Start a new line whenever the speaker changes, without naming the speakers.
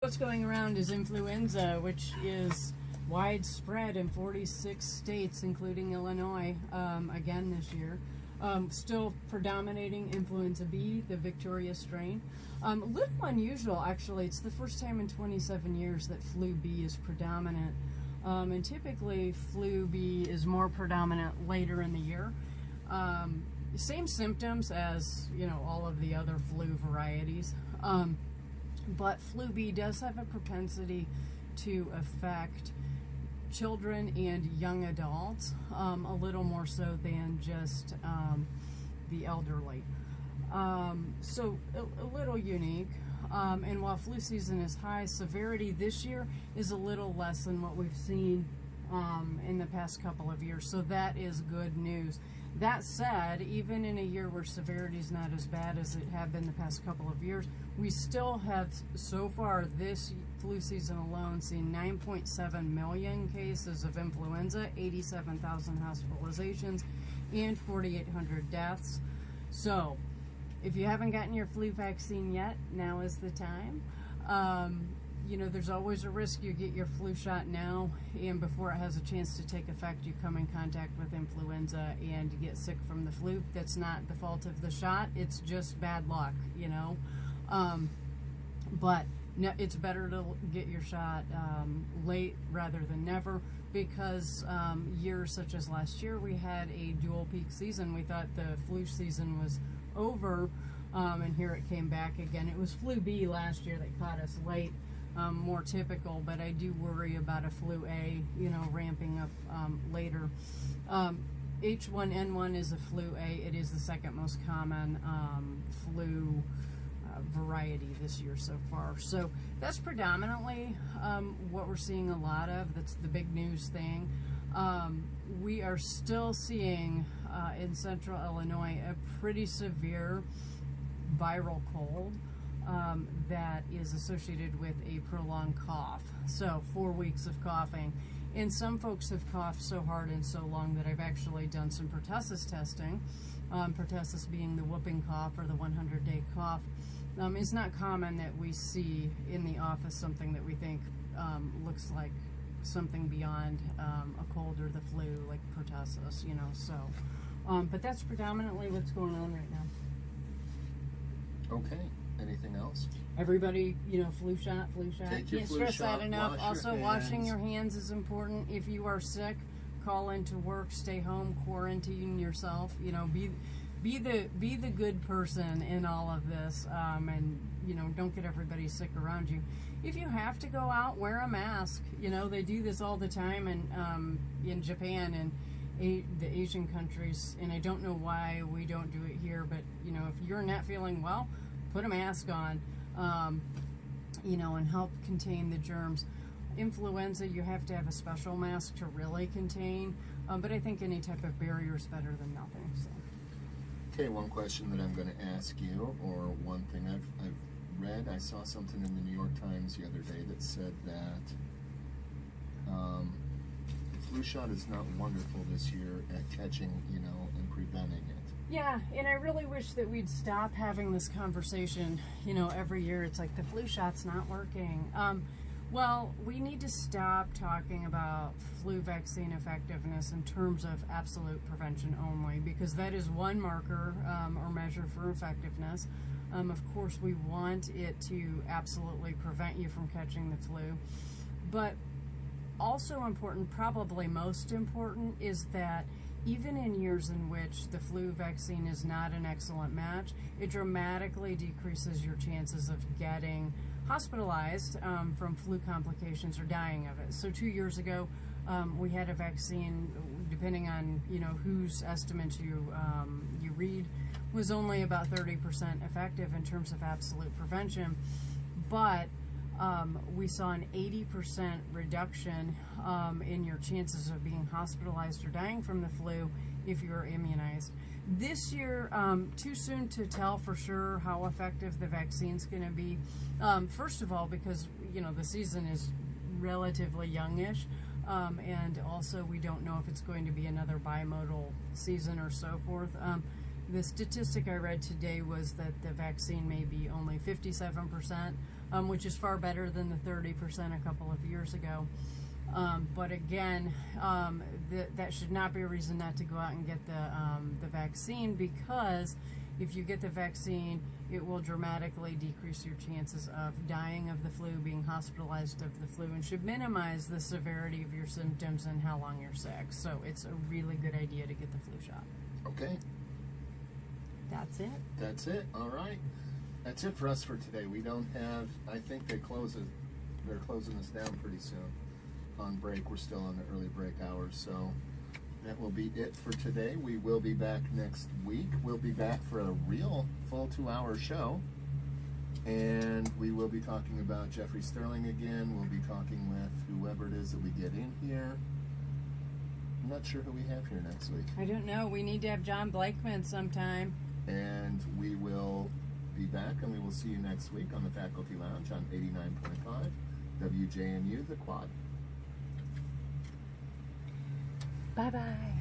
What's going around is influenza, which is widespread in 46 states, including Illinois, again this year. Still predominating influenza B, the Victoria strain. A little unusual, actually. It's the first time in 27 years that flu B is predominant. And typically, flu B is more predominant later in the year. Same symptoms as, all of the other flu varieties. But flu B does have a propensity to affect children and young adults, a little more so than just the elderly. So a little unique. And while flu season is high, severity this year is a little less than what we've seen in the past couple of years. So that is good news. That said, even in a year where severity is not as bad as it had been the past couple of years, we still have, so far this flu season alone, seen 9.7 million cases of influenza, 87,000 hospitalizations, and 4,800 deaths. So, if you haven't gotten your flu vaccine yet, now is the time. There's always a risk you get your flu shot now, and before it has a chance to take effect, you come in contact with influenza and you get sick from the flu. That's not the fault of the shot. It's just bad luck, But no, it's better to get your shot late rather than never, because years such as last year, we had a dual peak season. We thought the flu season was over, and here it came back again. It was flu B last year that caught us late. More typical, but I do worry about a flu A, ramping up later. H1N1 is a flu A. It is the second most common flu variety this year so far. So that's predominantly what we're seeing a lot of. That's the big news thing. We are still seeing in central Illinois a pretty severe viral cold that is associated with a prolonged cough. So 4 weeks of coughing. And some folks have coughed so hard and so long that I've actually done some pertussis testing. Pertussis being the whooping cough or the 100-day cough. It's not common that we see in the office something that we think looks like something beyond a cold or the flu, like pertussis, so. But that's predominantly what's going on right now.
Okay. Anything else?
Everybody, flu shot.
Take your
Can't
flu
stress
shot,
that enough. Also, washing your
hands.
hands is important. If you are sick, call into work, stay home, quarantine yourself. Be the good person in all of this, and don't get everybody sick around you. If you have to go out, wear a mask. They do this all the time, and in Japan and the Asian countries, and I don't know why we don't do it here, but if you're not feeling well, put a mask on, and help contain the germs. Influenza, you have to have a special mask to really contain, but I think any type of barrier is better than nothing. So.
Okay, one question that I'm going to ask you, or one thing I've read, I saw something in the New York Times the other day that said that the flu shot is not wonderful this year at catching, and preventing it.
Yeah, and I really wish that we'd stop having this conversation, every year. It's like the flu shot's not working. Well, we need to stop talking about flu vaccine effectiveness in terms of absolute prevention only, because that is one marker or measure for effectiveness. Of course, we want it to absolutely prevent you from catching the flu. But also important, probably most important, is that even in years in which the flu vaccine is not an excellent match, it dramatically decreases your chances of getting hospitalized from flu complications or dying of it. So 2 years ago, we had a vaccine, depending on whose estimates you read, was only about 30% effective in terms of absolute prevention, but we saw an 80% reduction in your chances of being hospitalized or dying from the flu if you are immunized. This year, too soon to tell for sure how effective the vaccine's going to be. First of all, because the season is relatively youngish, and also we don't know if it's going to be another bimodal season or so forth. The statistic I read today was that the vaccine may be only 57% which is far better than the 30% a couple of years ago. But again, that should not be a reason not to go out and get the vaccine, because if you get the vaccine, it will dramatically decrease your chances of dying of the flu, being hospitalized of the flu, and should minimize the severity of your symptoms and how long you're sick. So it's a really good idea to get the flu shot.
Okay.
That's it.
That's it. All right. That's it for us for today. We don't have, I think they're closing us down pretty soon on break. We're still on the early break hours, so that will be it for today. We will be back next week. We'll be back for a real full 2-hour show, and we will be talking about Jeffrey Sterling again. We'll be talking with whoever it is that we get in here. I'm not sure who we have here next week.
I don't know. We need to have John Blakeman sometime.
And we will be back, and we will see you next week on the Faculty Lounge on 89.5 WJMU, The Quad.
Bye-bye.